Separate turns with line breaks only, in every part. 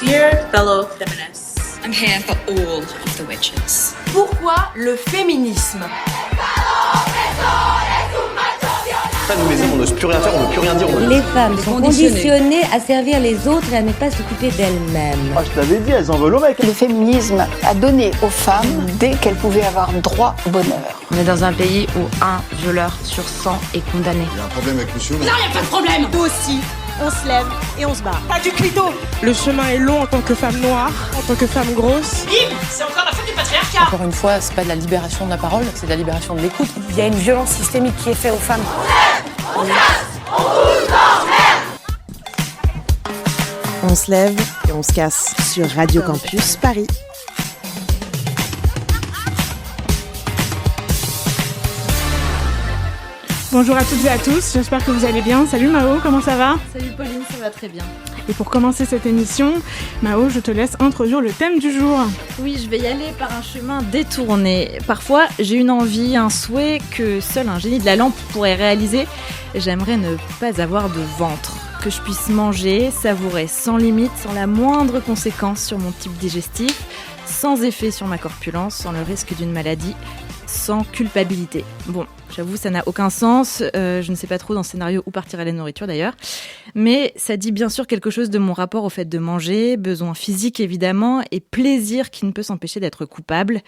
Dear fellow feminists,
I'm here for all of the witches.
Pourquoi le féminisme?
Nous les hommes, on n'ose plus rien faire, on ne veut plus rien dire.
Les femmes sont conditionnées à servir les autres et à ne pas s'occuper d'elles-mêmes.
Je t'avais dit, elles en veulent au mec.
Le féminisme a donné aux femmes dès qu'elles pouvaient avoir droit au bonheur.
On est dans un pays où un violeur sur 100 est condamné.
Il y a un problème avec monsieur.
Non, il n'y a pas de problème.
Nous aussi, on se lève et on se bat.
Pas du clito.
Le chemin est long en tant que femme noire, en tant que femme grosse.
Bim, c'est encore la faute du patriarcat.
Encore une fois, c'est pas de la libération de la parole, c'est de la libération de l'écoute.
Il y a une violence systémique qui est faite aux femmes.
On se lève et on se casse sur Radio Campus Paris.
Bonjour à toutes et à tous, j'espère que vous allez bien. Salut Mao, comment ça va?
Salut Pauline, ça va très bien.
Et pour commencer cette émission, Mao, je te laisse introduire le thème du jour.
Oui, je vais y aller par un chemin détourné. Parfois, j'ai une envie, un souhait que seul un génie de la lampe pourrait réaliser. J'aimerais ne pas avoir de ventre, que je puisse manger, savourer sans limite, sans la moindre conséquence sur mon type digestif, sans effet sur ma corpulence, sans le risque d'une maladie, sans culpabilité. Bon, j'avoue, ça n'a aucun sens. Je ne sais pas trop dans ce scénario où partirait la nourriture d'ailleurs. Mais ça dit bien sûr quelque chose de mon rapport au fait de manger, besoin physique évidemment, et plaisir qui ne peut s'empêcher d'être coupable.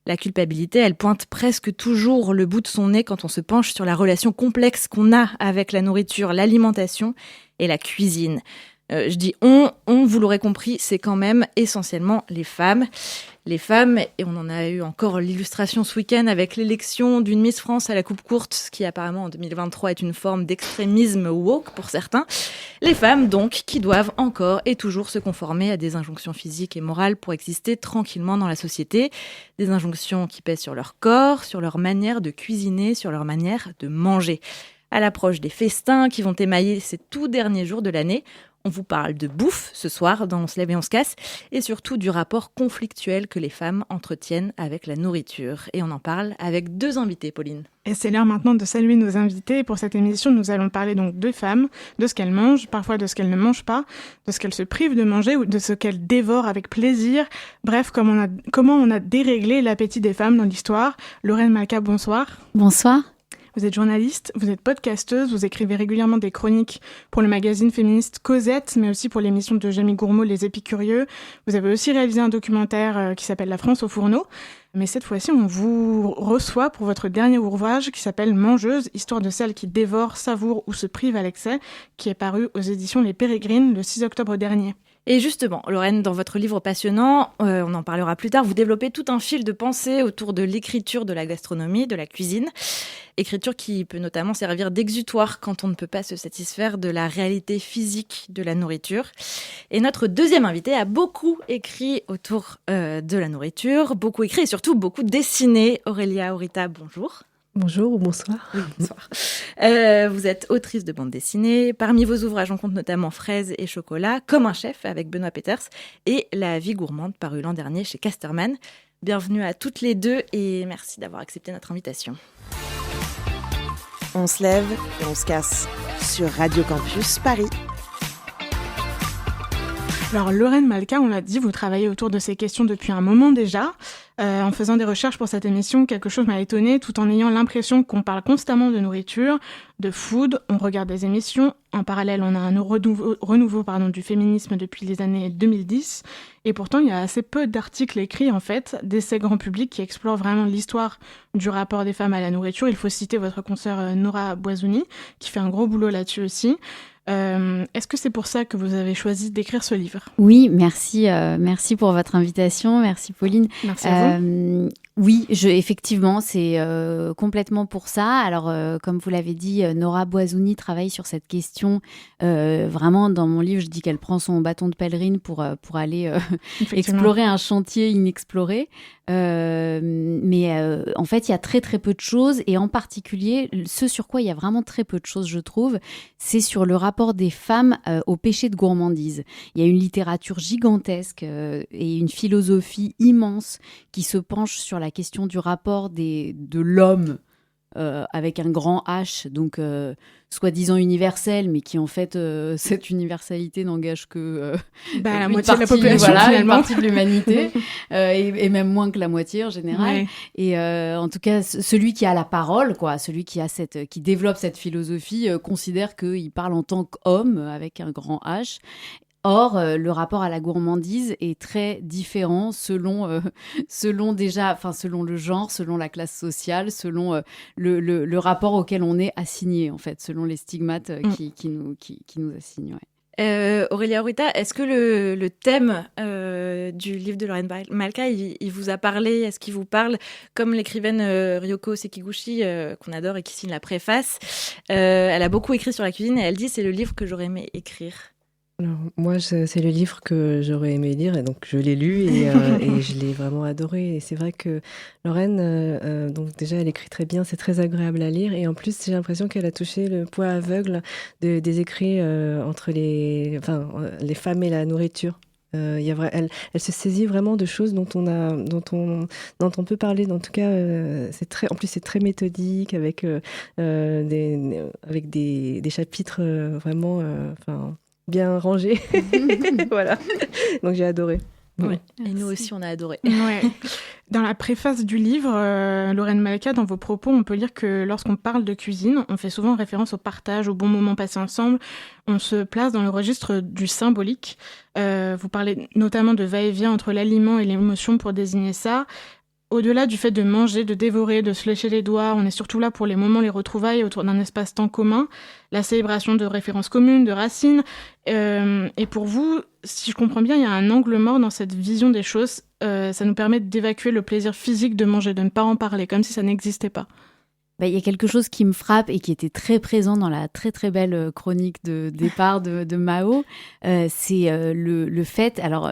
La culpabilité, elle pointe presque toujours le bout de son nez quand on se penche sur la relation complexe qu'on a avec la nourriture, l'alimentation et la cuisine. Je dis on, vous l'aurez compris, c'est quand même essentiellement les femmes. Les femmes, et on en a eu encore l'illustration ce week-end avec l'élection d'une Miss France à la coupe courte, ce qui apparemment en 2023 est une forme d'extrémisme woke pour certains. Les femmes donc qui doivent encore et toujours se conformer à des injonctions physiques et morales pour exister tranquillement dans la société. Des injonctions qui pèsent sur leur corps, sur leur manière de cuisiner, sur leur manière de manger. À l'approche des festins qui vont émailler ces tout derniers jours de l'année, on vous parle de bouffe ce soir dans On se lève et on se casse et surtout du rapport conflictuel que les femmes entretiennent avec la nourriture. Et on en parle avec deux invités, Pauline.
Et c'est l'heure maintenant de saluer nos invités. Pour cette émission, nous allons parler donc de femmes, de ce qu'elles mangent, parfois de ce qu'elles ne mangent pas, de ce qu'elles se privent de manger ou de ce qu'elles dévorent avec plaisir. Bref, comment on a déréglé l'appétit des femmes dans l'histoire. Lorraine Malka, bonsoir.
Bonsoir.
Vous êtes journaliste, vous êtes podcasteuse, vous écrivez régulièrement des chroniques pour le magazine féministe Cosette, mais aussi pour l'émission de Jamie Gourmaud, Les Épicurieux. Vous avez aussi réalisé un documentaire qui s'appelle La France au fourneau. Mais cette fois-ci, on vous reçoit pour votre dernier ouvrage qui s'appelle Mangeuse, histoire de celles qui dévorent, savourent ou se privent à l'excès, qui est paru aux éditions Les Pérégrines le 6 octobre dernier.
Et justement, Lorraine, dans votre livre passionnant, on en parlera plus tard, vous développez tout un fil de pensée autour de l'écriture de la gastronomie, de la cuisine. Écriture qui peut notamment servir d'exutoire quand on ne peut pas se satisfaire de la réalité physique de la nourriture. Et notre deuxième invité a beaucoup écrit autour de la nourriture, beaucoup écrit et surtout beaucoup dessiné. Aurélia Aurita, bonjour.
Bonjour ou bonsoir.
Oui, bonsoir. Vous êtes autrice de bande dessinée. Parmi vos ouvrages, on compte notamment Fraises et chocolat, Comme un chef avec Benoît Peeters et La vie gourmande paru l'an dernier chez Casterman. Bienvenue à toutes les deux et merci d'avoir accepté notre invitation.
On se lève et on se casse sur Radio Campus Paris.
Alors Lorraine Malka, on l'a dit, vous travaillez autour de ces questions depuis un moment déjà. En faisant des recherches pour cette émission, quelque chose m'a étonnée, tout en ayant l'impression qu'on parle constamment de nourriture, de food, on regarde des émissions. En parallèle, on a un renouveau du féminisme depuis les années 2010. Et pourtant, il y a assez peu d'articles écrits, en fait, d'essais grand public qui explorent vraiment l'histoire du rapport des femmes à la nourriture. Il faut citer votre consoeur Nora Boisouni, qui fait un gros boulot là-dessus aussi. Est-ce que c'est pour ça que vous avez choisi d'écrire ce livre ?
Oui, merci pour votre invitation, merci Pauline.
Merci à vous.
Oui, effectivement, c'est complètement pour ça. Alors, comme vous l'avez dit, Nora Boisouni travaille sur cette question. Vraiment, dans mon livre, je dis qu'elle prend son bâton de pèlerine pour aller explorer un chantier inexploré. Mais en fait, il y a très très peu de choses, et en particulier, ce sur quoi il y a vraiment très peu de choses, je trouve, c'est sur le rapport des femmes au péché de gourmandise. Il y a une littérature gigantesque et une philosophie immense qui se penche sur la question du rapport de l'homme avec un grand H, donc soi-disant universel, mais qui en fait, cette universalité n'engage que
la
une
moitié de la
partie,
population,
une
finalement.
partie de l'humanité, et même moins que la moitié en général.
Ouais.
Et en tout cas, celui qui a la parole, quoi, celui qui développe cette philosophie, considère qu'il parle en tant qu'homme, avec un grand H. Or, le rapport à la gourmandise est très différent selon le genre, selon la classe sociale, selon le rapport auquel on est assigné, en fait, selon les stigmates qui nous assignent. Ouais.
Aurélia Ruita, est-ce que le thème du livre de Lorraine Malka, il vous a parlé? Est-ce qu'il vous parle? Comme l'écrivaine Ryoko Sekiguchi, qu'on adore et qui signe la préface, elle a beaucoup écrit sur la cuisine et elle dit « c'est le livre que j'aurais aimé écrire ».
Alors, moi, c'est le livre que j'aurais aimé lire, et donc je l'ai lu et je l'ai vraiment adoré. Et c'est vrai que Lorraine, donc déjà, elle écrit très bien, c'est très agréable à lire. Et en plus, j'ai l'impression qu'elle a touché le point aveugle des écrits entre les femmes et la nourriture. Elle se saisit vraiment de choses dont on peut parler. En tout cas, en plus c'est très méthodique avec des chapitres vraiment bien rangés. Voilà. Donc j'ai adoré.
Ouais. Et nous aussi, on a adoré.
Ouais. Dans la préface du livre, Lorraine Malka, dans vos propos, on peut lire que lorsqu'on parle de cuisine, on fait souvent référence au partage, au bon moment passé ensemble. On se place dans le registre du symbolique. Vous parlez notamment de va-et-vient entre l'aliment et l'émotion pour désigner ça. Au-delà du fait de manger, de dévorer, de se lécher les doigts, on est surtout là pour les moments, les retrouvailles autour d'un espace-temps commun, la célébration de références communes, de racines. Et pour vous, si je comprends bien, il y a un angle mort dans cette vision des choses. Ça nous permet d'évacuer le plaisir physique de manger, de ne pas en parler, comme si ça n'existait pas.
Il y a quelque chose qui me frappe et qui était très présent dans la très très belle chronique de départ de Mao, c'est le fait, alors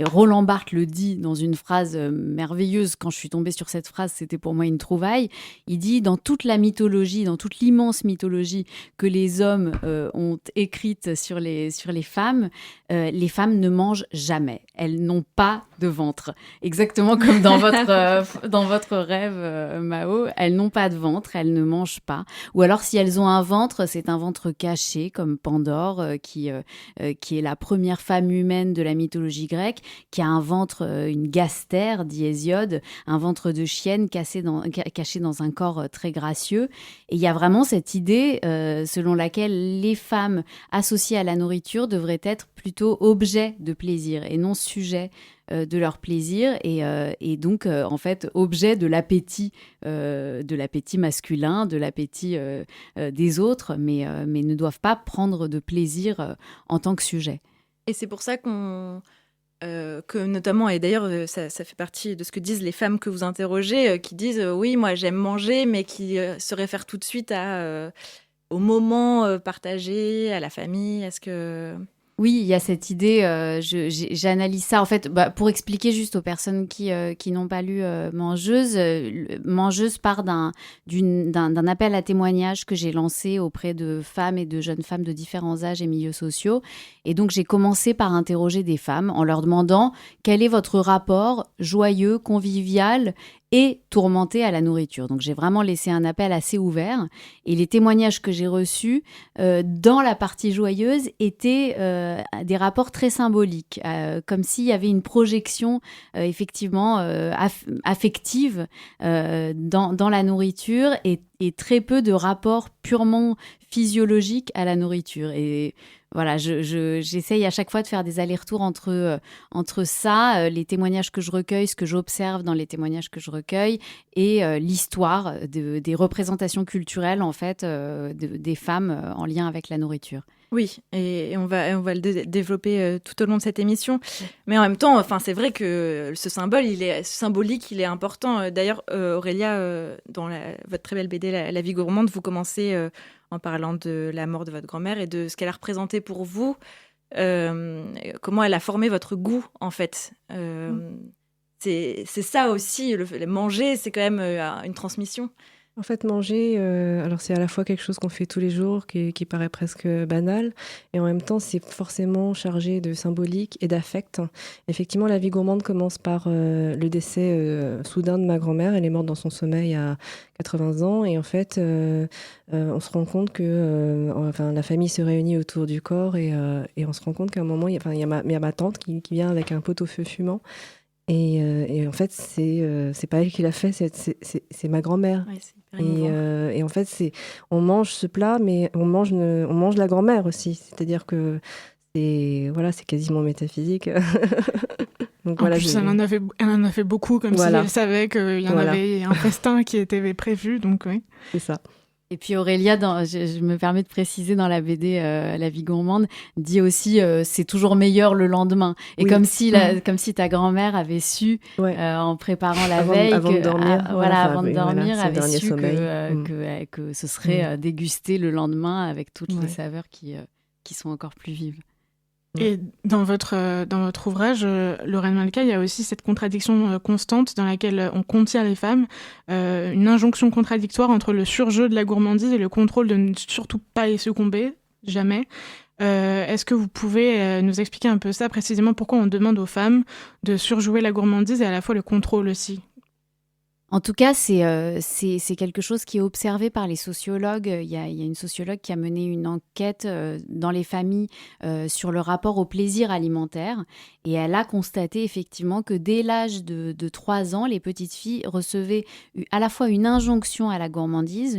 Roland Barthes le dit dans une phrase merveilleuse, quand je suis tombée sur cette phrase, c'était pour moi une trouvaille, il dit dans toute la mythologie, dans toute l'immense mythologie que les hommes ont écrite sur les femmes ne mangent jamais, elles n'ont pas de ventre, exactement comme dans votre rêve Mao, elles n'ont pas de ventre, elles ne mangent pas. Ou alors, si elles ont un ventre, c'est un ventre caché, comme Pandore, qui est la première femme humaine de la mythologie grecque, qui a un ventre, une gastère, dit Hésiode, un ventre de chienne caché dans un corps très gracieux. Et il y a vraiment cette idée selon laquelle les femmes associées à la nourriture devraient être plutôt objets de plaisir et non sujets de leur plaisir et donc en fait objet de l'appétit masculin, de l'appétit des autres, mais ne doivent pas prendre de plaisir en tant que sujet.
Et c'est pour ça que notamment, et d'ailleurs ça fait partie de ce que disent les femmes que vous interrogez, qui disent oui, moi j'aime manger, mais qui se réfèrent tout de suite au moment partagé, à la famille. Est-ce que...
Oui, il y a cette idée, j'analyse ça en fait pour expliquer juste aux personnes qui n'ont pas lu Mangeuse. Mangeuse part d'un appel à témoignages que j'ai lancé auprès de femmes et de jeunes femmes de différents âges et milieux sociaux. Et donc j'ai commencé par interroger des femmes en leur demandant quel est votre rapport joyeux, convivial et tourmenté à la nourriture. Donc j'ai vraiment laissé un appel assez ouvert et les témoignages que j'ai reçus dans la partie joyeuse étaient des rapports très symboliques, comme s'il y avait une projection effectivement affective dans la nourriture et très peu de rapports purement physiologiques à la nourriture. Et voilà, j'essaye à chaque fois de faire des allers-retours entre ça, les témoignages que je recueille, ce que j'observe dans les témoignages que je recueille, et l'histoire des représentations culturelles en fait des femmes en lien avec la nourriture.
Oui, et on va le développer tout au long de cette émission. Mais en même temps, enfin, c'est vrai que ce symbolique, il est important. D'ailleurs, Aurélia, dans votre très belle BD La vie gourmande, vous commencez en parlant de la mort de votre grand-mère et de ce qu'elle a représenté pour vous, comment elle a formé votre goût, en fait. C'est ça aussi, manger, c'est quand même une transmission.
En fait, manger, alors c'est à la fois quelque chose qu'on fait tous les jours, qui paraît presque banal, et en même temps, c'est forcément chargé de symbolique et d'affect. Effectivement, la vie gourmande commence par le décès soudain de ma grand-mère. Elle est morte dans son sommeil à 80 ans, et en fait, on se rend compte que la famille se réunit autour du corps, et on se rend compte qu'à un moment, il y a ma tante qui vient avec un pot-au-feu fumant. Et en fait, c'est pas elle qui l'a fait, c'est ma grand-mère.
Ouais, c'est hyper émouvant.
Et en fait, on mange ce plat, mais on mange la grand-mère aussi. C'est-à-dire que c'est quasiment métaphysique. Donc,
en plus, elle en a fait beaucoup, comme si elle savait qu'il y en avait un festin qui était prévu. Donc oui.
C'est ça.
Et puis Aurélia, je me permets de préciser, dans la BD La vie gourmande, dit aussi c'est toujours meilleur le lendemain. Et comme si ta grand-mère avait su, en préparant la veille,
avant de dormir,
avant de dormir, avait su
sommeil.
que ce serait dégusté le lendemain avec toutes les saveurs qui sont encore plus vives.
Et dans votre ouvrage, Lorraine Malka, il y a aussi cette contradiction constante dans laquelle on contient les femmes, une injonction contradictoire entre le surjeu de la gourmandise et le contrôle de ne surtout pas y succomber, jamais. Est-ce que vous pouvez nous expliquer un peu ça, précisément pourquoi on demande aux femmes de surjouer la gourmandise et à la fois le contrôle aussi ?
En tout cas, c'est quelque chose qui est observé par les sociologues. Il y a une sociologue qui a mené une enquête dans les familles sur le rapport au plaisir alimentaire. Et elle a constaté effectivement que dès l'âge de 3 ans, les petites filles recevaient à la fois une injonction à la gourmandise,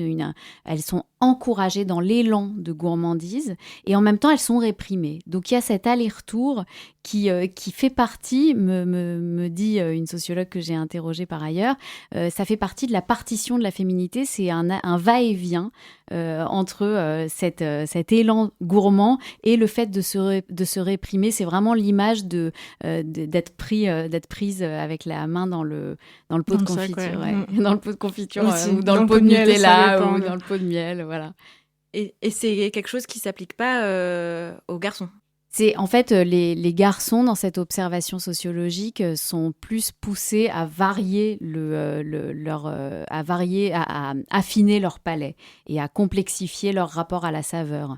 elles sont encouragées dans l'élan de gourmandise, et en même temps elles sont réprimées. Donc il y a cet aller-retour qui fait partie, me dit une sociologue que j'ai interrogée par ailleurs, ça fait partie de la partition de la féminité, c'est un va-et-vient entre cet élan gourmand et le fait de se réprimer. C'est vraiment l'image d'être prise avec la main dans le pot de confiture, dans le pot de confiture, ou dans le pot de Nutella, ou dans le pot de miel, voilà.
Et c'est quelque chose qui s'applique pas aux garçons.
C'est en fait les garçons dans cette observation sociologique sont plus poussés à varier à affiner leur palais et à complexifier leur rapport à la saveur.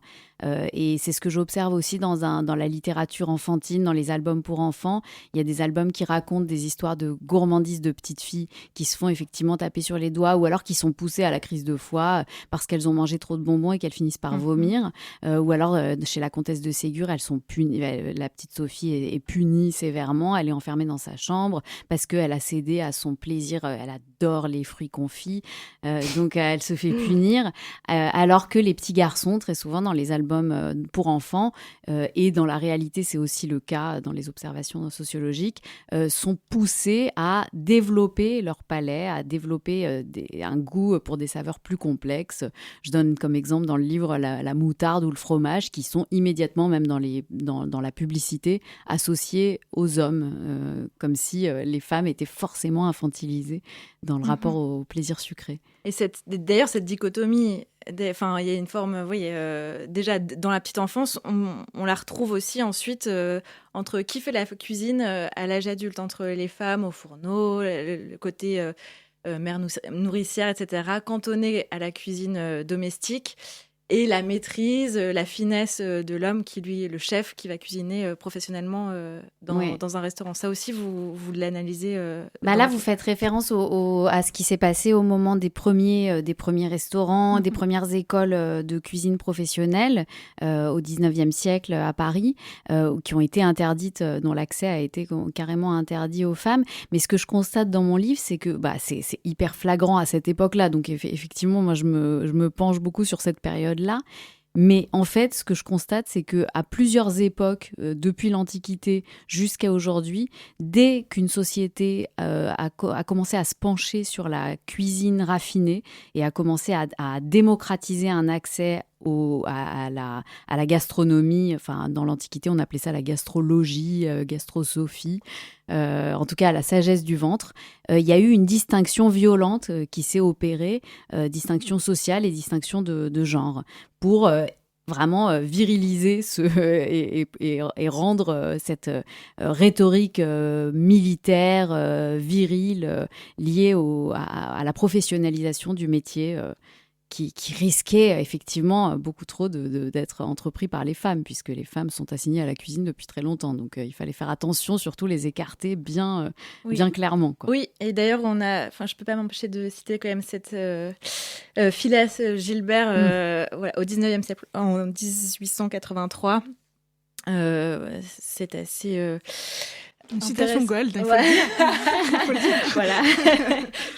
Et c'est ce que j'observe aussi dans la littérature enfantine, dans les albums pour enfants. Il y a des albums qui racontent des histoires de gourmandise de petites filles qui se font effectivement taper sur les doigts, ou alors qui sont poussées à la crise de foie parce qu'elles ont mangé trop de bonbons et qu'elles finissent par vomir. Ou alors chez la comtesse de Ségur, elles sont punies. La petite Sophie est punie sévèrement. Elle est enfermée dans sa chambre parce qu'elle a cédé à son plaisir. Elle adore les fruits confits, donc elle se fait punir. Alors que les petits garçons, très souvent dans les albums pour enfants, et dans la réalité c'est aussi le cas dans les observations sociologiques, sont poussés à développer leur palais, à développer un goût pour des saveurs plus complexes. Je donne comme exemple dans le livre la moutarde ou le fromage, qui sont immédiatement, même dans la publicité, associés aux hommes, comme si les femmes étaient forcément infantilisées dans le rapport au plaisir sucré.
Et d'ailleurs, cette dichotomie, il y a une forme, déjà dans la petite enfance, on la retrouve aussi ensuite entre qui fait la cuisine à l'âge adulte, entre les femmes au fourneau, le côté mère nourricière, etc., cantonné à la cuisine domestique, et la maîtrise, la finesse de l'homme qui, lui, est le chef, qui va cuisiner professionnellement dans un restaurant. Ça aussi, vous l'analysez
là, vous faites référence à ce qui s'est passé au moment des premiers restaurants, des premières écoles de cuisine professionnelle au 19e siècle à Paris, qui ont été interdites, dont l'accès a été carrément interdit aux femmes. Mais ce que je constate dans mon livre, c'est que c'est hyper flagrant à cette époque-là. Donc effectivement, moi, je me penche beaucoup sur cette période-là. Mais en fait, ce que je constate, c'est qu'à plusieurs époques, depuis l'Antiquité jusqu'à aujourd'hui, dès qu'une société a commencé à se pencher sur la cuisine raffinée et a commencé à démocratiser un accès à la gastronomie, enfin dans l'Antiquité on appelait ça la gastrologie, gastrosophie, en tout cas à la sagesse du ventre, il y a eu une distinction violente qui s'est opérée, distinction sociale et distinction de genre, pour vraiment viriliser et rendre cette rhétorique militaire, virile, liée à la professionnalisation du métier qui risquait effectivement beaucoup trop d'être entrepris par les femmes, puisque les femmes sont assignées à la cuisine depuis très longtemps. Donc il fallait faire attention, surtout les écarter bien clairement, quoi.
Oui, et d'ailleurs, je ne peux pas m'empêcher de citer quand même cette Phyllis Gilbert au 19e siècle, en 1883. C'est assez...
Une citation gold, il faut le dire.
Voilà,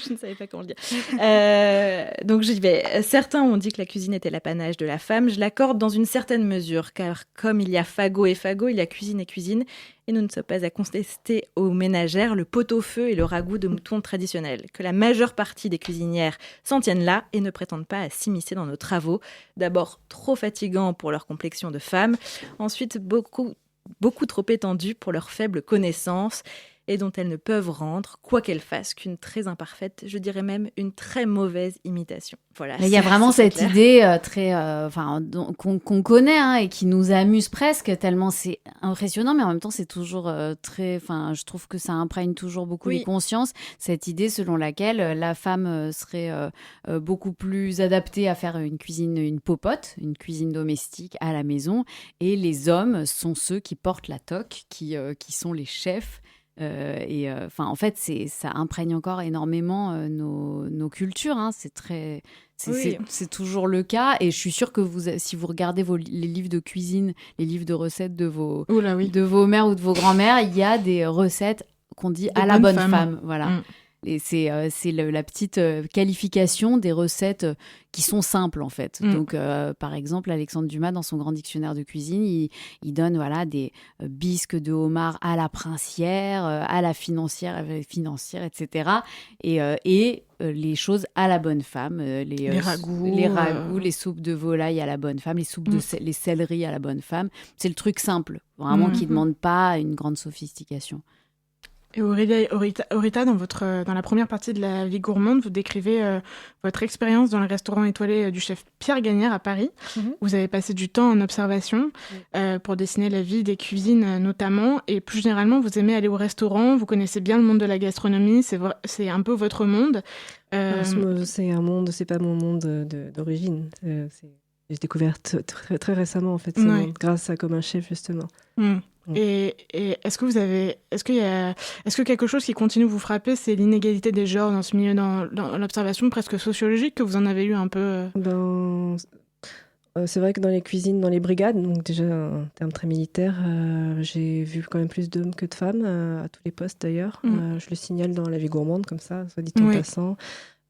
je ne savais pas comment le dire. Donc j'y vais. Certains ont dit que la cuisine était l'apanage de la femme. Je l'accorde dans une certaine mesure, car comme il y a fagot et fagot, il y a cuisine et cuisine. Et nous ne sommes pas à contester aux ménagères le pot-au-feu et le ragoût de mouton traditionnel. Que la majeure partie des cuisinières s'en tiennent là et ne prétendent pas à s'immiscer dans nos travaux. D'abord, trop fatigants pour leur complexion de femme. Ensuite, beaucoup trop étendues pour leurs faibles connaissances et dont elles ne peuvent rendre, quoi qu'elles fassent, qu'une très imparfaite, je dirais même une très mauvaise imitation. Voilà.
Il y a vraiment cette idée qu'on connaît et qui nous amuse presque, tellement c'est impressionnant, mais en même temps c'est toujours je trouve que ça imprègne toujours beaucoup les consciences, cette idée selon laquelle la femme serait beaucoup plus adaptée à faire une cuisine, une popote, une cuisine domestique à la maison, et les hommes sont ceux qui portent la toque, qui sont les chefs. En fait, ça imprègne encore énormément nos cultures. C'est toujours le cas. Et je suis sûre que si vous regardez les livres de cuisine, les livres de recettes de vos mères ou de vos grands-mères, il y a des recettes qu'on dit à la bonne femme. Voilà. Et c'est la petite qualification des recettes qui sont simples, en fait. Donc, par exemple, Alexandre Dumas, dans son grand dictionnaire de cuisine, il donne des bisques de homard à la princière, à la financière, etc. Et les choses à la bonne femme. Les ragoûts, les soupes de volaille à la bonne femme, les céleris à la bonne femme. C'est le truc simple, vraiment, qui ne demande pas une grande sophistication.
Et Aurita, dans la première partie de La vie gourmande, vous décrivez votre expérience dans le restaurant étoilé du chef Pierre Gagnère à Paris. Vous avez passé du temps en observation pour dessiner la vie des cuisines notamment. Et plus généralement, vous aimez aller au restaurant, vous connaissez bien le monde de la gastronomie, c'est un peu votre monde.
C'est un monde, c'est pas mon monde d'origine. J'ai découvert très, très récemment, en fait, ce monde, grâce à Comme un chef, justement.
Et est-ce que quelque chose qui continue de vous frapper, c'est l'inégalité des genres dans ce milieu, dans l'observation presque sociologique, que vous en avez eu un peu
c'est vrai que dans les cuisines, dans les brigades, donc déjà un terme très militaire, j'ai vu quand même plus d'hommes que de femmes, à tous les postes d'ailleurs. Je le signale dans La vie gourmande, comme ça, soit dit en passant.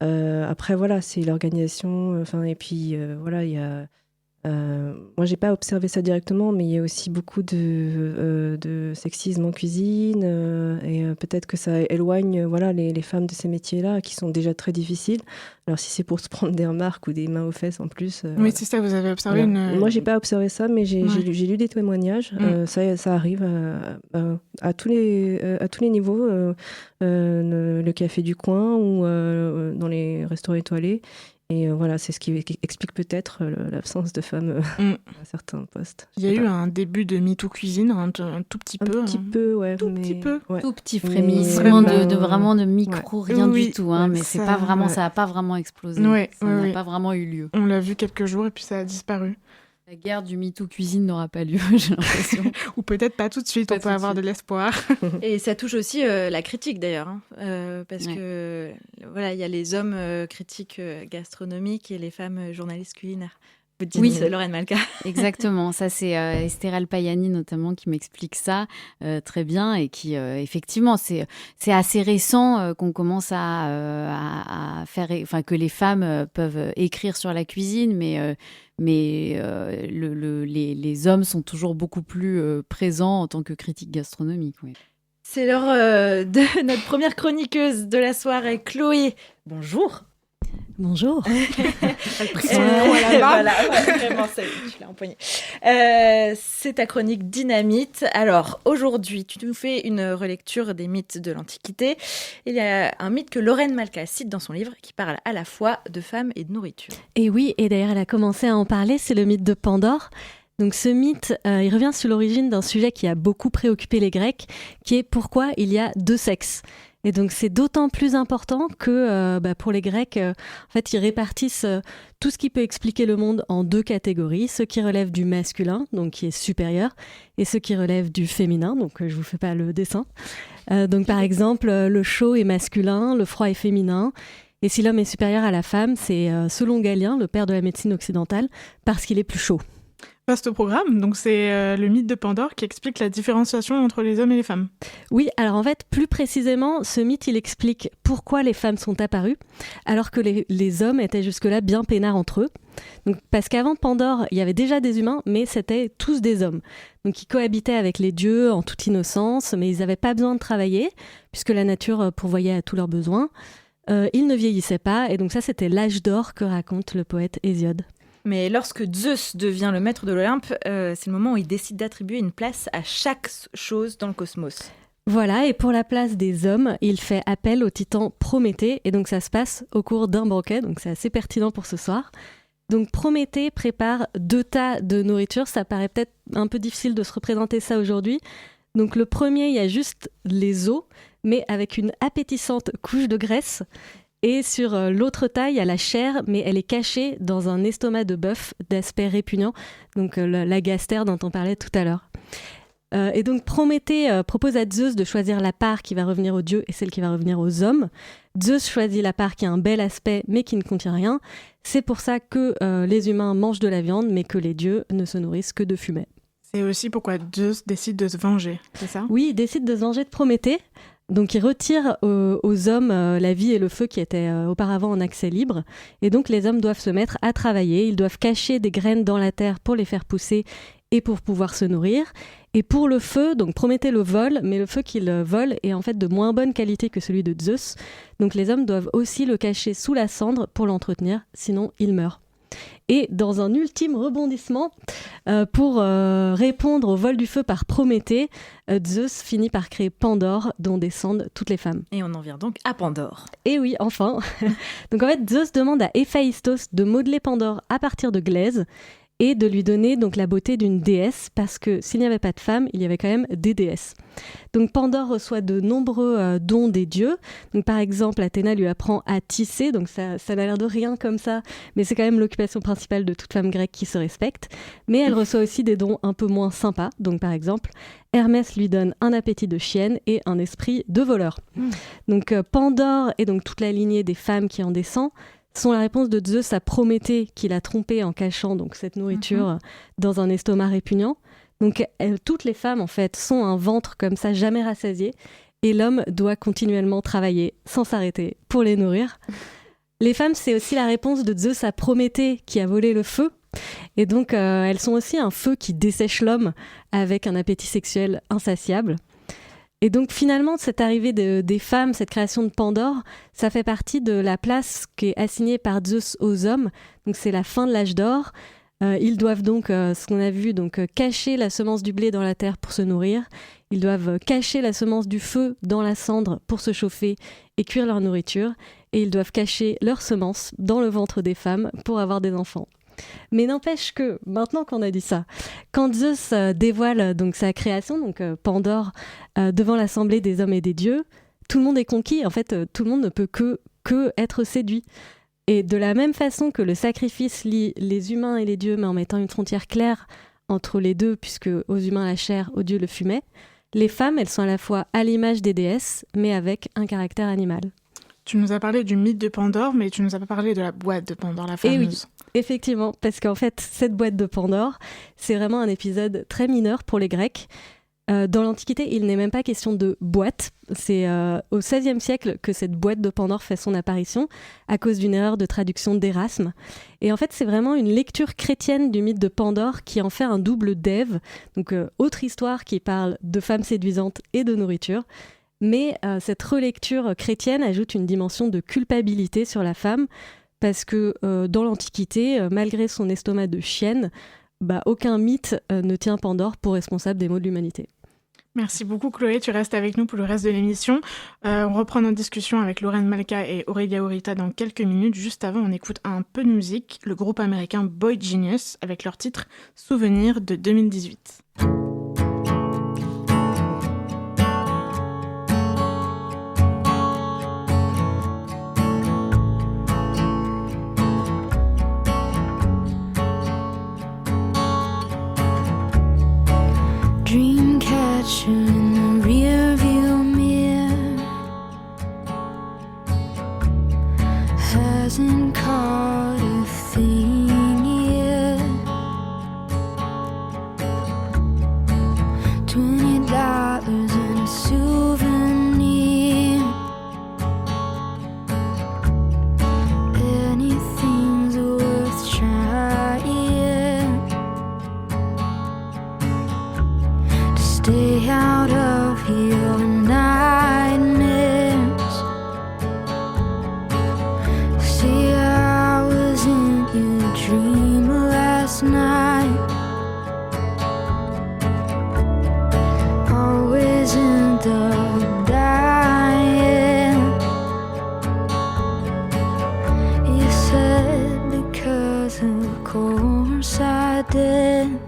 Après, voilà, c'est l'organisation, et puis voilà, il y a... moi, j'ai pas observé ça directement, mais il y a aussi beaucoup de sexisme en cuisine, et peut-être que ça éloigne les femmes de ces métiers-là, qui sont déjà très difficiles. Alors, si c'est pour se prendre des remarques ou des mains aux fesses en plus...
oui, c'est ça, vous avez observé
Moi, j'ai pas observé ça, mais j'ai lu des témoignages. Ça arrive à tous les niveaux, le café du coin ou dans les restaurants étoilés. Et voilà, c'est ce qui explique peut-être l'absence de femmes à certains postes.
Il y a eu un début de MeToo cuisine, un tout petit peu.
Un petit peu, ouais.
Tout
petit frémissement de micro, rien du tout. Mais c'est pas vraiment, ça n'a pas vraiment explosé. Ça n'a pas vraiment eu lieu.
On l'a vu quelques jours et puis ça a disparu.
La guerre du MeToo cuisine n'aura pas lieu, j'ai l'impression.
Ou peut-être pas tout de suite, on peut avoir de l'espoir.
Et ça touche aussi la critique d'ailleurs, parce que voilà, il y a les hommes critiques gastronomiques et les femmes journalistes culinaires. Vous dites Lorraine Malka.
Exactement, ça c'est Estérelle Payani notamment qui m'explique ça très bien, et qui effectivement c'est assez récent qu'on commence à faire, que les femmes peuvent écrire sur la cuisine, mais les hommes sont toujours beaucoup plus présents en tant que critiques gastronomiques. Oui.
C'est l'heure de notre première chroniqueuse de la soirée, Chloé. Bonjour.
Bonjour.
Elle prit son micro à la main.
Voilà, vraiment, tu l'as empoigné. C'est ta chronique Dynamite. Alors, aujourd'hui, tu nous fais une relecture des mythes de l'Antiquité. Il y a un mythe que Lorraine Malka cite dans son livre qui parle à la fois de femmes et de nourriture.
Et oui, et d'ailleurs, elle a commencé à en parler, c'est le mythe de Pandore. Donc ce mythe, il revient sur l'origine d'un sujet qui a beaucoup préoccupé les Grecs, qui est pourquoi il y a 2 sexes. Et donc c'est d'autant plus important que pour les Grecs, en fait, ils répartissent tout ce qui peut expliquer le monde en 2 catégories, ceux qui relèvent du masculin, donc qui est supérieur, et ceux qui relèvent du féminin, donc je vous fais pas le dessin. Donc par exemple, le chaud est masculin, le froid est féminin, et si l'homme est supérieur à la femme, c'est selon Galien, le père de la médecine occidentale, parce qu'il est plus chaud.
Vaste programme, donc c'est le mythe de Pandore qui explique la différenciation entre les hommes et les femmes.
Oui, alors en fait, plus précisément, ce mythe, il explique pourquoi les femmes sont apparues, alors que les hommes étaient jusque-là bien peinards entre eux. Donc, parce qu'avant Pandore, il y avait déjà des humains, mais c'était tous des hommes. Donc ils cohabitaient avec les dieux en toute innocence, mais ils n'avaient pas besoin de travailler, puisque la nature pourvoyait à tous leurs besoins. Ils ne vieillissaient pas, et donc ça, c'était l'âge d'or que raconte le poète Hésiode.
Mais lorsque Zeus devient le maître de l'Olympe, c'est le moment où il décide d'attribuer une place à chaque chose dans le cosmos.
Voilà, et pour la place des hommes, il fait appel au titan Prométhée, et donc ça se passe au cours d'un banquet, donc c'est assez pertinent pour ce soir. Donc Prométhée prépare 2 tas de nourriture, ça paraît peut-être un peu difficile de se représenter ça aujourd'hui. Donc le premier, il y a juste les os, mais avec une appétissante couche de graisse. Et sur l'autre tas, il y a la chair, mais elle est cachée dans un estomac de bœuf d'aspect répugnant, donc la gastère dont on parlait tout à l'heure. Et donc Prométhée propose à Zeus de choisir la part qui va revenir aux dieux et celle qui va revenir aux hommes. Zeus choisit la part qui a un bel aspect, mais qui ne contient rien. C'est pour ça que les humains mangent de la viande, mais que les dieux ne se nourrissent que de fumée.
C'est aussi pourquoi Zeus décide de se venger, c'est ça ?
Oui, il décide de se venger de Prométhée. Donc il retire aux hommes la vie et le feu qui étaient auparavant en accès libre. Et donc les hommes doivent se mettre à travailler. Ils doivent cacher des graines dans la terre pour les faire pousser et pour pouvoir se nourrir. Et pour le feu, donc Prométhée le vole, mais le feu qu'il vole est en fait de moins bonne qualité que celui de Zeus. Donc les hommes doivent aussi le cacher sous la cendre pour l'entretenir, sinon il meurt. Et dans un ultime rebondissement, pour répondre au vol du feu par Prométhée, Zeus finit par créer Pandore, dont descendent toutes les femmes.
Et on en vient donc à Pandore.
Et oui, enfin. Donc en fait, Zeus demande à Héphaïstos de modeler Pandore à partir de glaise et de lui donner donc la beauté d'une déesse, parce que s'il n'y avait pas de femmes, il y avait quand même des déesses. Donc Pandore reçoit de nombreux dons des dieux. Donc par exemple, Athéna lui apprend à tisser, donc ça n'a l'air de rien comme ça, mais c'est quand même l'occupation principale de toute femme grecque qui se respecte. Mais elle reçoit aussi des dons un peu moins sympas. Donc par exemple, Hermès lui donne un appétit de chienne et un esprit de voleur. Donc Pandore et donc toute la lignée des femmes qui en descend sont la réponse de Zeus à Prométhée qui l'a trompé en cachant donc cette nourriture dans un estomac répugnant. Donc toutes les femmes en fait sont un ventre comme ça jamais rassasié et l'homme doit continuellement travailler sans s'arrêter pour les nourrir. Les femmes, c'est aussi la réponse de Zeus à Prométhée qui a volé le feu. Et donc elles sont aussi un feu qui dessèche l'homme avec un appétit sexuel insatiable. Et donc finalement, cette arrivée des femmes, cette création de Pandore, ça fait partie de la place qui est assignée par Zeus aux hommes. Donc c'est la fin de l'âge d'or. Ils doivent donc, ce qu'on a vu, donc cacher la semence du blé dans la terre pour se nourrir. Ils doivent cacher la semence du feu dans la cendre pour se chauffer et cuire leur nourriture. Et ils doivent cacher leur semence dans le ventre des femmes pour avoir des enfants. Mais n'empêche que, maintenant qu'on a dit ça, quand Zeus dévoile donc sa création, donc Pandore, devant l'assemblée des hommes et des dieux, tout le monde est conquis. En fait, tout le monde ne peut que être séduit. Et de la même façon que le sacrifice lie les humains et les dieux, mais en mettant une frontière claire entre les deux, puisque aux humains la chair, aux dieux le fumet, les femmes, elles sont à la fois à l'image des déesses, mais avec un caractère animal.
Tu nous as parlé du mythe de Pandore, mais tu nous as pas parlé de la boîte de Pandore, la fameuse.
Et oui, effectivement, parce qu'en fait, cette boîte de Pandore, c'est vraiment un épisode très mineur pour les Grecs. Dans l'Antiquité, il n'est même pas question de boîte. C'est au XVIe siècle que cette boîte de Pandore fait son apparition à cause d'une erreur de traduction d'Erasme. Et en fait, c'est vraiment une lecture chrétienne du mythe de Pandore qui en fait un double d'Ève, donc autre histoire qui parle de femmes séduisantes et de nourriture. Mais cette relecture chrétienne ajoute une dimension de culpabilité sur la femme, parce que dans l'Antiquité, malgré son estomac de chienne, aucun mythe ne tient Pandore pour responsable des maux de l'humanité.
Merci beaucoup Chloé, tu restes avec nous pour le reste de l'émission. On reprend notre discussion avec Lorraine Malka et Aurélia Aurita dans quelques minutes. Juste avant, on écoute un peu de musique, le groupe américain Boy Genius avec leur titre Souvenir de 2018.
Dreamcatcher in the rearview mirror hasn't caught a thing yet. $20 in a souvenir. Anything's worth trying. Stay out of your nightmares. See, I was in your dream last night. Always end up dying. You said because of course I did.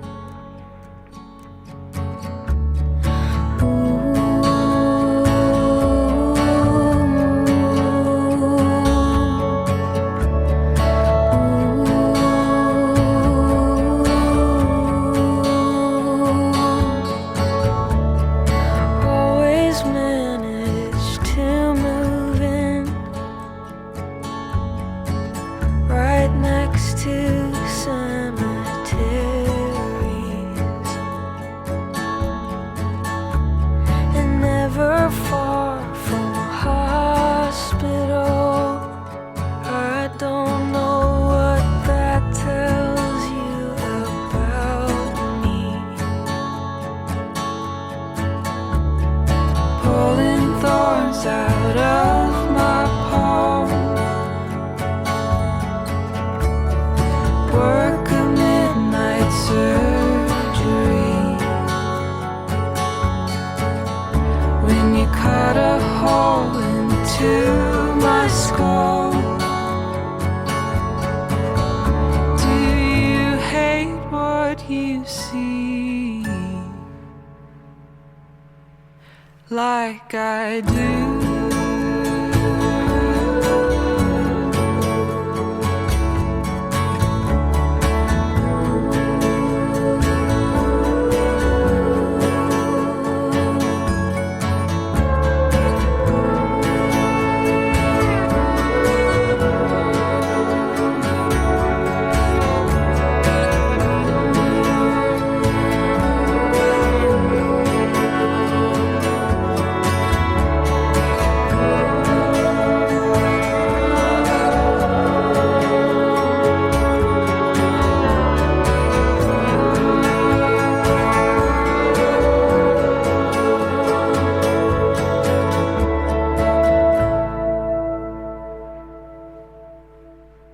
Like I do.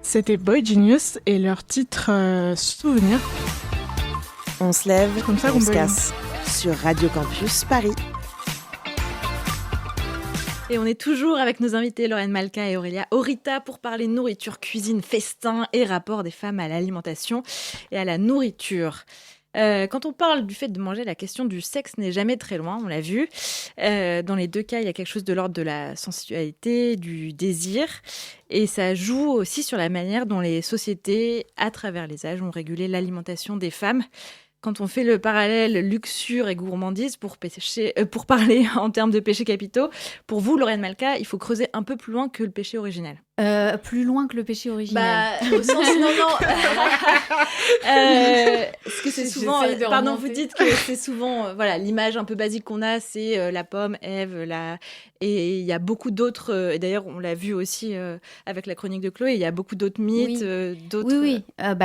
C'était Boy Genius et leur titre Souvenir.
On se lève,
comme ça
on se casse sur Radio Campus Paris.
Et on est toujours avec nos invités Lorraine Malka et Aurélia Aurita pour parler nourriture, cuisine, festin et rapport des femmes à l'alimentation et à la nourriture. Quand on parle du fait de manger, la question du sexe n'est jamais très loin, on l'a vu. Dans les deux cas, il y a quelque chose de l'ordre de la sensualité, du désir. Et ça joue aussi sur la manière dont les sociétés, à travers les âges, ont régulé l'alimentation des femmes. Quand on fait le parallèle luxure et gourmandise pour parler en termes de péchés capitaux, pour vous, Lorraine Malka, il faut creuser un peu plus loin que le péché originel.
Plus loin que le péché original.
Au sens non. Parce que c'est souvent. Pardon, vous dites que c'est souvent l'image un peu basique qu'on a, c'est la pomme, Ève, et il y a beaucoup d'autres. Et d'ailleurs, on l'a vu aussi avec la chronique de Chloé. Il y a beaucoup d'autres mythes, d'autres.
Oui.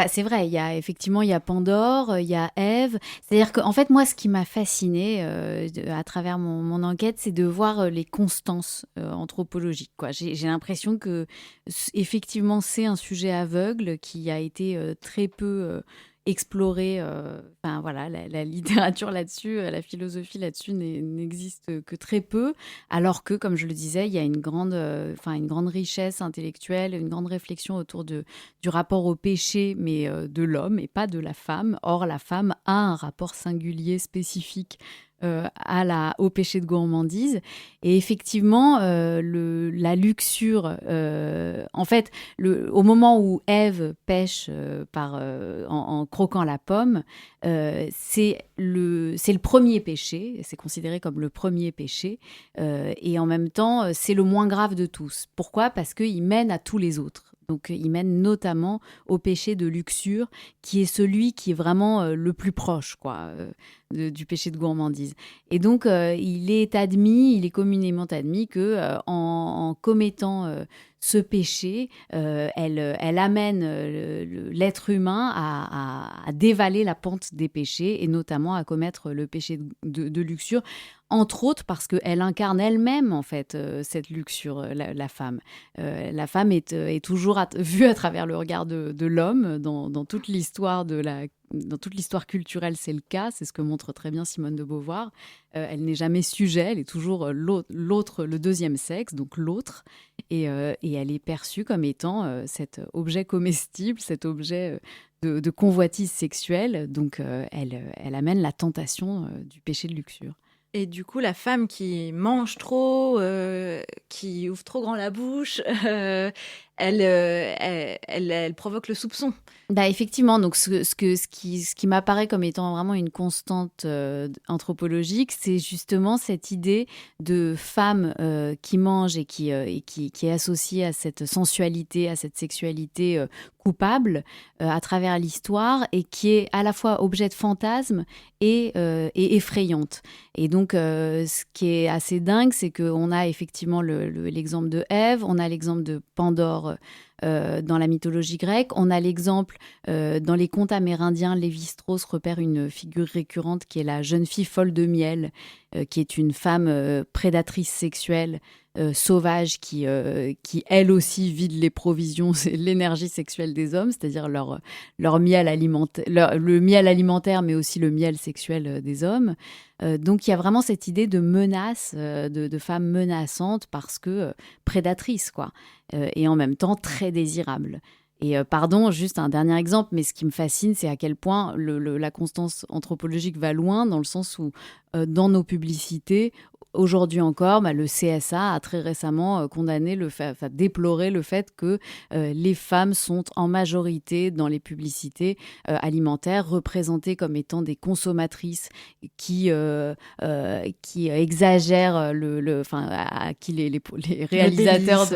C'est vrai. Il y a Pandore, il y a Ève. C'est-à-dire qu'en fait, moi, ce qui m'a fascinée à travers mon enquête, c'est de voir les constances anthropologiques. Quoi. J'ai l'impression que effectivement, c'est un sujet aveugle qui a été très peu exploré. Enfin voilà, la littérature là-dessus, la philosophie là-dessus n'existe que très peu, alors que, comme je le disais, il y a une grande richesse intellectuelle, une grande réflexion autour du rapport au péché, mais de l'homme et pas de la femme. Or, la femme a un rapport singulier, spécifique au péché de gourmandise. Et effectivement, la luxure, en fait, au moment où Ève pêche en croquant la pomme, c'est le premier péché, c'est considéré comme le premier péché, et en même temps, c'est le moins grave de tous. Pourquoi ? Parce qu'il mène à tous les autres. Donc, il mène notamment au péché de luxure, qui est celui qui est vraiment le plus proche, du péché de gourmandise. Et donc, il est communément admis que en commettant ce péché, elle amène l'être humain à dévaler la pente des péchés, et notamment à commettre le péché de luxure. Entre autres parce qu'elle incarne elle-même, en fait, cette luxure, la femme. La femme est toujours vue à travers le regard de l'homme. Dans toute l'histoire dans toute l'histoire culturelle, c'est le cas. C'est ce que montre très bien Simone de Beauvoir. Elle n'est jamais sujet, elle est toujours l'autre, le deuxième sexe, donc l'autre. Et elle est perçue comme étant cet objet comestible, cet objet de convoitise sexuelle. Donc, elle amène la tentation du péché de luxure.
Et du coup, la femme qui mange trop, qui ouvre trop grand la bouche, elle provoque le soupçon.
Effectivement, donc ce qui m'apparaît comme étant vraiment une constante anthropologique, c'est justement cette idée de femme qui mange et qui est associée à cette sensualité, à cette sexualité coupable à travers l'histoire, et qui est à la fois objet de fantasme et effrayante. Et donc, ce qui est assez dingue, c'est qu'on a effectivement l'exemple de Ève, on a l'exemple de Pandore dans la mythologie grecque, on a l'exemple dans les contes amérindiens, Lévi-Strauss repère une figure récurrente qui est la jeune fille folle de miel, qui est une femme prédatrice sexuelle, sauvage, qui elle aussi vide les provisions, c'est l'énergie sexuelle des hommes, c'est-à-dire leur miel alimentaire, le miel alimentaire, mais aussi le miel sexuel des hommes. Donc il y a vraiment cette idée de menace, de femme menaçante parce que prédatrice, et en même temps très désirable. Et juste un dernier exemple, mais ce qui me fascine, c'est à quel point la constance anthropologique va loin, dans le sens où dans nos publicités, aujourd'hui encore, le CSA a très récemment déploré le fait que les femmes sont en majorité dans les publicités alimentaires représentées comme étant des consommatrices qui exagèrent à qui les réalisateurs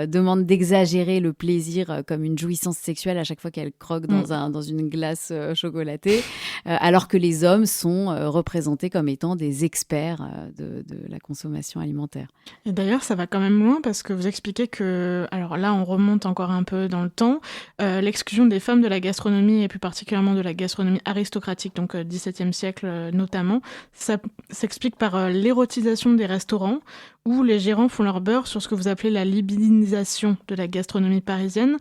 demandent d'exagérer le plaisir comme une jouissance sexuelle à chaque fois qu'elles croquent dans une glace chocolatée, alors que les hommes sont représentés comme étant des experts de la consommation alimentaire.
Et d'ailleurs, ça va quand même loin, parce que vous expliquez que, alors là, on remonte encore un peu dans le temps, l'exclusion des femmes de la gastronomie, et plus particulièrement de la gastronomie aristocratique, donc XVIIe siècle notamment, ça s'explique par l'érotisation des restaurants, où les gérants font leur beurre sur ce que vous appelez la libidinisation de la gastronomie parisienne.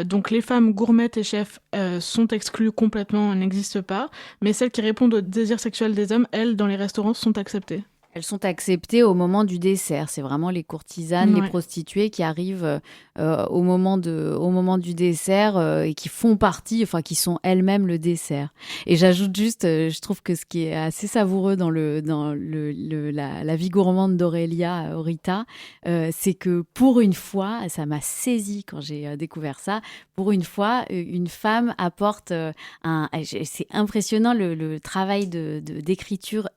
Donc les femmes gourmettes et chefs sont exclues complètement, elles n'existent pas, mais celles qui répondent au désir sexuel des hommes, elles, dans les restaurants, sont acceptées.
Elles sont acceptées au moment du dessert. C'est vraiment les courtisanes, les prostituées qui arrivent au moment du dessert et qui font partie, qui sont elles-mêmes le dessert. Et j'ajoute juste, je trouve que ce qui est assez savoureux dans la vie gourmande d'Aurélia Rita, c'est que pour une fois, ça m'a saisi quand j'ai découvert ça, pour une fois, une femme apporte c'est impressionnant le travail d'écriture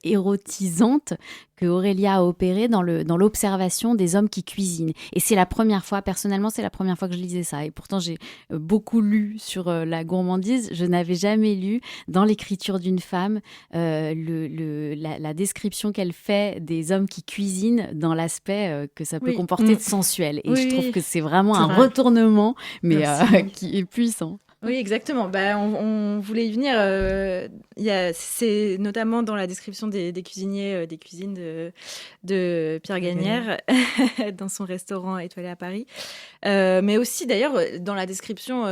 érotisante que Aurélia a opéré dans l'observation des hommes qui cuisinent. Et c'est la première fois, personnellement, c'est la première fois que je lisais ça. Et pourtant, j'ai beaucoup lu sur la gourmandise. Je n'avais jamais lu dans l'écriture d'une femme la description qu'elle fait des hommes qui cuisinent dans l'aspect que ça peut comporter de sensuel. Et je trouve que c'est vraiment un retournement, mais qui est puissant.
Oui, exactement. On voulait y venir. C'est notamment dans la description des cuisiniers, des cuisines de Pierre Gagnère, dans son restaurant étoilé à Paris. Mais aussi, d'ailleurs, dans la description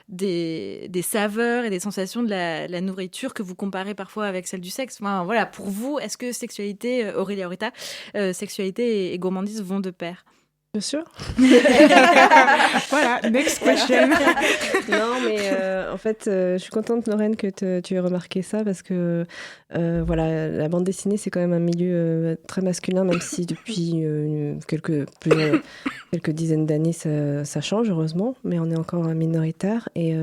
des saveurs et des sensations de la nourriture que vous comparez parfois avec celle du sexe. Enfin, voilà, pour vous, est-ce que sexualité, Aurélia Aurita, sexualité et gourmandise vont de pair ?
Bien sûr.
Voilà, next question.
Non, mais en fait, je suis contente, Lorraine, que tu aies remarqué ça parce que voilà, la bande dessinée, c'est quand même un milieu très masculin, même si depuis quelques dizaines d'années, ça change, heureusement, mais on est encore minoritaire. Et